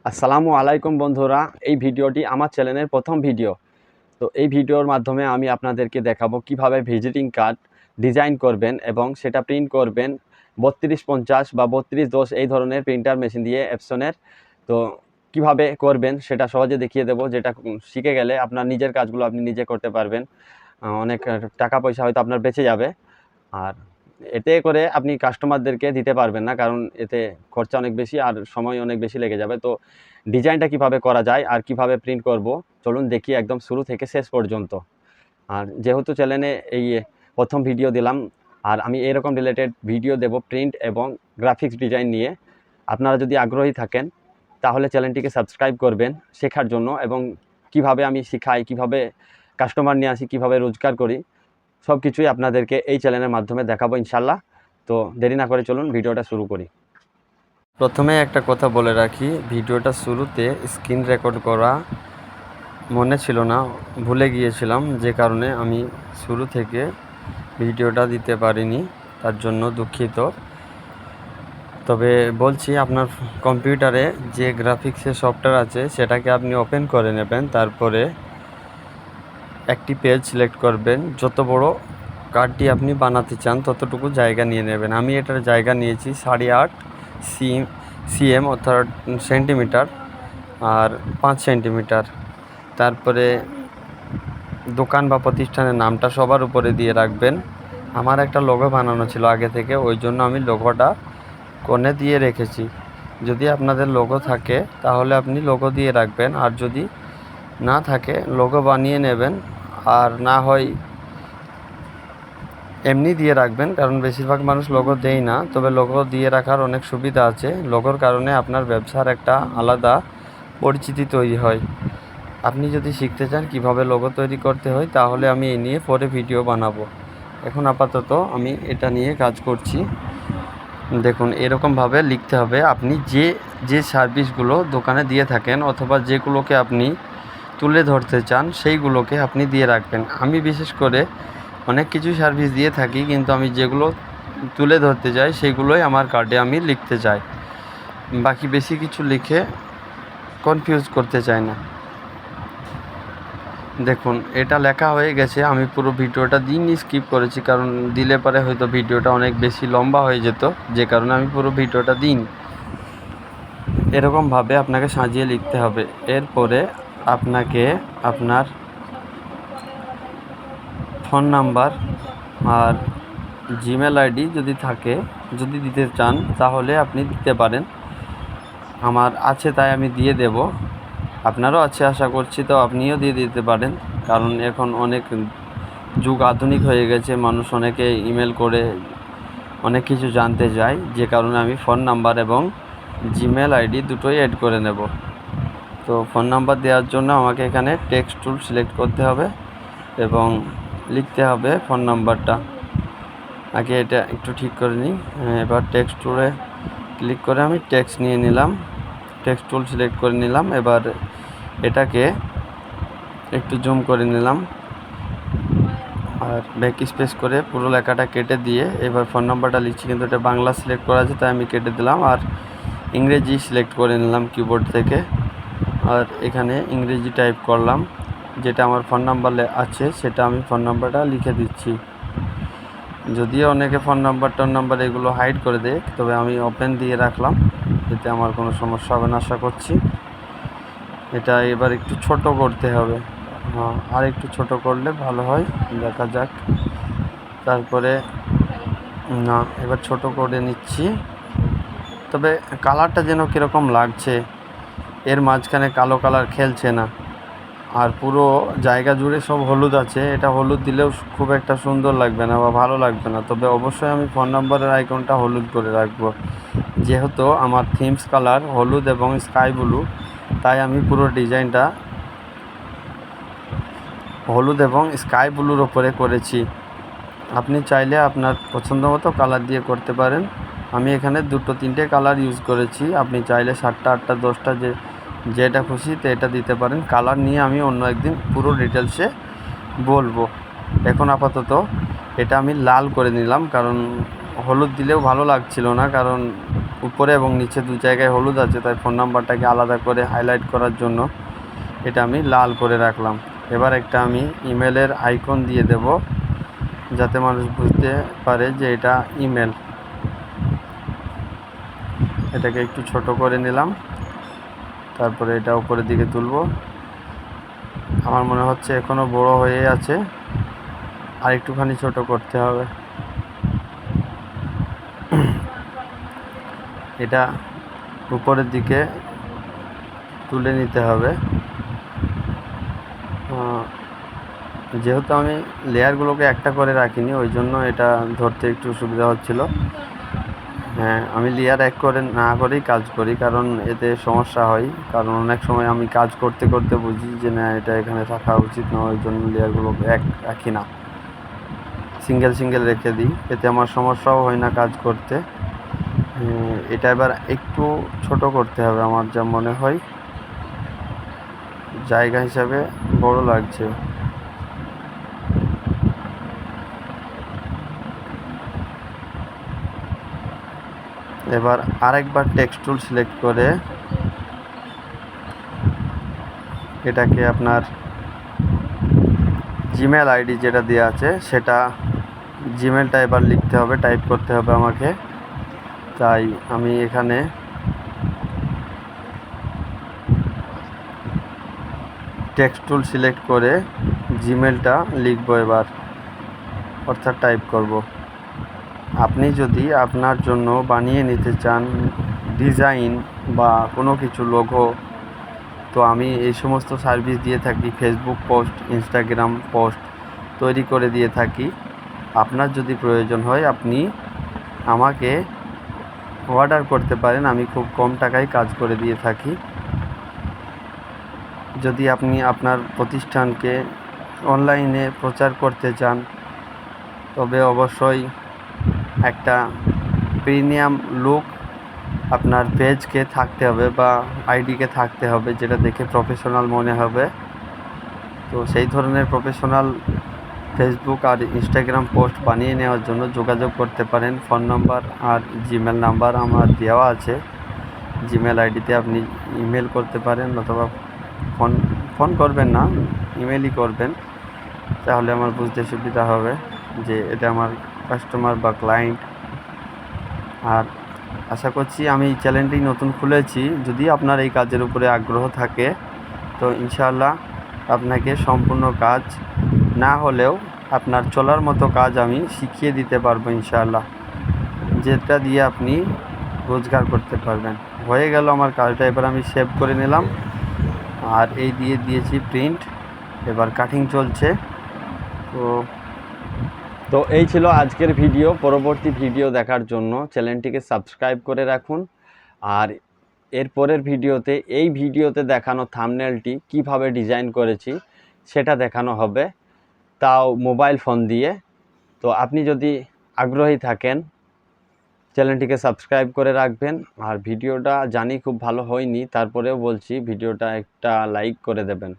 আসসালামু আলাইকুম বন্ধুরা, এই ভিডিওটি আমার চ্যানেলের প্রথম ভিডিও। তো এই ভিডিওর মাধ্যমে আমি আপনাদেরকে দেখাবো কিভাবে ভিজিটিং কার্ড ডিজাইন করবেন এবং সেটা প্রিন্ট করবেন 3250 বা 3210 এই ধরনের প্রিন্টার মেশিন দিয়ে এপসনের। তো কিভাবে করবেন সেটা সহজে দেখিয়ে দেবো, যেটা শিখে গেলে আপনার নিজের কাজগুলো আপনি নিজে করতে পারবেন। অনেক টাকা পয়সা হয়তো আপনার বেঁচে যাবে। আর এতে করে আপনি কাস্টমারদেরকে দিতে পারবেন না, কারণ এতে খরচা অনেক বেশি আর সময় অনেক বেশি লেগে যাবে। তো ডিজাইনটা কিভাবে করা যায় আর কিভাবে প্রিন্ট করব, চলুন দেখি একদম শুরু থেকে শেষ পর্যন্ত। আর যেহেতু চ্যানেলে এই প্রথম ভিডিও দিলাম, আর আমি এরকম রিলেটেড ভিডিও দেব প্রিন্ট এবং গ্রাফিক্স ডিজাইন নিয়ে। আপনারা যদি আগ্রহী থাকেন তাহলে চ্যানেলটিকে সাবস্ক্রাইব করবেন শেখার জন্য, এবং কিভাবে আমি শিখাই, কিভাবে কাস্টমার নিয়ে আসি, কিভাবে রোজগার করি, সব কিছুই আপনাদেরকে এই চ্যানেলের মাধ্যমে দেখাবো ইনশাল্লাহ। তো দেরি না করে চলুন ভিডিওটা শুরু করি। প্রথমে একটা কথা বলে রাখি, ভিডিওটা শুরুতে স্ক্রিন রেকর্ড করা মনে ছিল না, ভুলে গিয়েছিলাম, যে কারণে আমি শুরু থেকে ভিডিওটা দিতে পারিনি, তার জন্য দুঃখিত। তবে বলছি, আপনার কম্পিউটারে যে গ্রাফিক্সের সফটওয়্যার আছে সেটাকে আপনি ওপেন করে নেবেন। তারপরে একটি পেজ সিলেক্ট করবেন, যত বড় কার্ডটি আপনি বানাতে চান ততটুকু জায়গা নিয়ে নেবেন। আমি এটার জায়গা নিয়েছি 8.5 সিএম অর্থাৎ সেন্টিমিটার আর 5 সেন্টিমিটার। তারপরে দোকান বা প্রতিষ্ঠানের নামটা সবার উপরে দিয়ে রাখবেন। আমার একটা লোগো বানানো ছিল আগে থেকে, ওই জন্য আমি লোগোটা কোণে দিয়ে রেখেছি। যদি আপনাদের লোগো থাকে তাহলে আপনি লোগো দিয়ে রাখবেন, আর যদি না থাকে লোগো বানিয়ে নেবেন, আর না হয় এমনি দিয়ে রাখবেন, কারণ বেশিরভাগ মানুষ লোগো দেয় না। তবে লোগো দিয়ে রাখার অনেক সুবিধা আছে। লোগোর কারণে আপনার ব্যবসার একটা আলাদা পরিচিতি তৈরি হয়। আপনি যদি শিখতে চান কিভাবে লোগো তৈরি করতে হয় তাহলে আমি এই নিয়ে পরে ভিডিও বানাবো। এখন আপাতত আমি এটা নিয়ে কাজ করছি। দেখুন, এরকমভাবে লিখতে হবে। আপনি যে সার্ভিসগুলো দোকানে দিয়ে থাকেন অথবা যেগুলোকে আপনি তুলে ধরতে চান সেইগুলোকে আপনি দিয়ে রাখবেন। আমি বিশেষ করে অনেক কিছু সার্ভিস দিয়ে থাকি, কিন্তু আমি যেগুলো তুলে ধরতে চাই সেগুলোই আমার কার্ডে আমি লিখতে চাই। বাকি বেশি কিছু লিখে কনফিউজ করতে চাই না। দেখুন, এটা লেখা হয়ে গেছে। আমি পুরো ভিডিওটা স্কিপ করেছি, কারণ দিলে পরে হয়তো ভিডিওটা অনেক বেশি লম্বা হয়ে যেত, যে কারণে আমি পুরো ভিডিওটা দিইনি। এরকমভাবে আপনাকে সাজিয়ে লিখতে হবে। এরপরে আপনাকে আপনার ফোন নাম্বার আর জিমেল আইডি যদি দিতে চান তাহলে আপনি দিতে পারেন। আমার আছে তাই আমি দিয়ে দেব। আপনারও আছে আশা করছি, তো আপনিও দিয়ে দিতে পারেন, কারণ এখন অনেক যুগ আধুনিক হয়ে গেছে। মানুষ অনেকে ইমেল করে অনেক কিছু জানতে চায়, যে কারণে আমি ফোন নাম্বার এবং জিমেল আইডি দুটোই অ্যাড করে নেব। তো ফোন নাম্বার দেওয়ার জন্য আমাকে এখানে টেক্সট টুল সিলেক্ট করতে হবে এবং লিখতে হবে ফোন নাম্বারটা। আগে এটা একটু ঠিক করে নিই। এবার টেক্সট টুলে ক্লিক করে আমি টেক্সট নিয়ে নিলাম, টেক্সট টুল সিলেক্ট করে নিলাম। এবার এটাকে একটু জুম করে নিলাম আর ব্যাক স্পেস করে পুরো লেখাটা কেটে দিয়ে এবার ফোন নাম্বারটা লিখছি, কিন্তু এটা বাংলা সিলেক্ট করা আছে তাই আমি কেটে দিলাম। আর ইংরেজি সিলেক্ট করে নিলাম কিবোর্ড থেকে, আর এখানে ইংরেজি টাইপ করলাম। যেটা আমার ফোন নাম্বার আছে সেটা আমি ফোন নাম্বারটা লিখে দিচ্ছি। যদিও অনেকে ফোন নাম্বার এগুলো হাইড করে দেয়, তবে আমি ওপেন দিয়ে রাখলাম, এতে আমার কোনো সমস্যা হবে না আশা করছি। এটা এবার একটু ছোট করতে হবে। আর একটু ছোট করলে ভালো হয়, দেখা যাক। তারপরে না, এবার ছোট করে নিচ্ছি। তবে কালারটা যেন কীরকম লাগছে, এর মাঝখানে কালো কালার খেলছে না, আর পুরো জায়গা জুড়ে সব হলুদ আছে। এটা হলুদ দিলেও খুব একটা সুন্দর লাগবে না বা ভালো লাগবে না। তবে অবশ্যই আমি ফোন নাম্বারের আইকনটা হলুদ করে রাখবো, যেহেতু আমার থিমস কালার হলুদ এবং স্কাই ব্লু, তাই আমি পুরো ডিজাইনটা হলুদ এবং স্কাই ব্লুর ওপরে করেছি। আপনি চাইলে আপনার পছন্দ মতো কালার দিয়ে করতে পারেন। আমি এখানে 2-3টে কালার ইউজ করেছি। আপনি চাইলে 7টা 8টা 10টা যেটা খুশি তো এটা দিতে পারেন। কালার নিয়ে আমি অন্য একদিন পুরো ডিটেলসে বলবো। এখন আপাতত এটা আমি লাল করে নিলাম, কারণ হলুদ দিলেও ভালো লাগছিল না, কারণ উপরে এবং নিচে 2 জায়গায় হলুদ আছে, তাই ফোন নাম্বারটাকে আলাদা করে হাইলাইট করার জন্য এটা আমি লাল করে রাখলাম। এবার একটা আমি ইমেলের আইকন দিয়ে দেব, যাতে মানুষ বুঝতে পারে যে এটা ইমেল। এটাকে একটু ছোট করে নিলাম, তারপরে এটা উপরের দিকে তুলব। আমার মনে হচ্ছে এখনও বড় হয়ে আছে, আর একটুখানি ছোট করতে হবে। এটা উপরের দিকে তুলে নিতে হবে। যেহেতু আমি লেয়ারগুলোকে একটা করে রাখিনি, ওই জন্য এটা ধরতে একটু সুবিধা হচ্ছিল। হ্যাঁ, আমি লেয়ার এক করে না করেই কাজ করি, কারণ এতে সমস্যা হয়। কারণ অনেক সময় আমি কাজ করতে করতে বুঝি যে না, এটা এখানে রাখা উচিত না, ওই জন্য লেয়ারগুলোকে এক রাখি না, সিঙ্গেল সিঙ্গেল রেখে দিই। এতে আমার সমস্যাও হয় না কাজ করতে। এটা এবার একটু ছোট করতে হবে, আমার যা মনে হয় জায়গা হিসাবে বড় লাগছে। এবার আরেকবার টেক্সট টুল সিলেক্ট করে এটাকে আপনার জিমেল আইডি যেটা দেওয়া আছে সেটা জিমেলটা এবার লিখতে হবে, টাইপ করতে হবে আমাকে। তাই আমি এখানে টেক্সট টুল সিলেক্ট করে জিমেলটা লিখব এবার, অর্থাৎ টাইপ করব। আপনি যদি আপনার জন্য বানিয়ে নিতে চান ডিজাইন বা কোনো কিছু লোগো, তো আমি এই সমস্ত সার্ভিস দিয়ে থাকি। ফেসবুক পোস্ট, ইনস্টাগ্রাম পোস্ট তৈরি করে দিয়ে থাকি। আপনার যদি প্রয়োজন হয় আপনি আমাকে অর্ডার করতে পারেন, আমি খুব কম টাকায় কাজ করে দিয়ে থাকি। যদি আপনি আপনার প্রতিষ্ঠানকে অনলাইনে প্রচার করতে চান, তবে অবশ্যই একটা প্রিমিয়াম লুক আপনার পেজকে থাকতে হবে বা আইডিকে থাকতে হবে, যেটা দেখে প্রফেশনাল মনে হবে। তো সেই ধরনের প্রফেশনাল ফেসবুক আর ইনস্টাগ্রাম পোস্ট বানিয়ে নেওয়ার জন্য যোগাযোগ করতে পারেন। ফোন নাম্বার আর জিমেল নাম্বার আমার দেওয়া আছে। জিমেল আইডিতে আপনি ইমেল করতে পারেন, অথবা ফোন করবেন না, ইমেলই করবেন, তাহলে আমার বুঝতে সুবিধা হবে যে এটা আমার কাস্টমার বা ক্লায়েন্ট। আর আশা করছি, আমি চ্যানেলটি নতুন খুলেছি, যদি আপনার এই কাজের উপরে আগ্রহ থাকে তো ইনশাআল্লাহ আপনাকে সম্পূর্ণ কাজ না হলেও আপনার চলার মতো কাজ আমি শিখিয়ে দিতে পারবো ইনশাআল্লাহ, যেটা দিয়ে আপনি রোজগার করতে পারবেন। হয়ে গেল আমার কাজটা, এবার আমি সেভ করে নিলাম আর এই দিয়েছি প্রিন্ট। এবার কাটিং চলছে। তো এই ছিল আজকের ভিডিও। পরবর্তী ভিডিও দেখার জন্য চ্যানেলটিকে সাবস্ক্রাইব করে রাখুন। আর এর পরের ভিডিওতে এই ভিডিওতে দেখানো থাম্বনেলটি কিভাবে ডিজাইন করেছি সেটা দেখানো হবে, তাও মোবাইল ফোন দিয়ে। তো আপনি যদি আগ্রহী থাকেন চ্যানেলটিকে সাবস্ক্রাইব করে রাখবেন। আর ভিডিওটা জানি খুব ভালো হয়নি, তারপরেও বলছি ভিডিওটা একটা লাইক করে দেবেন।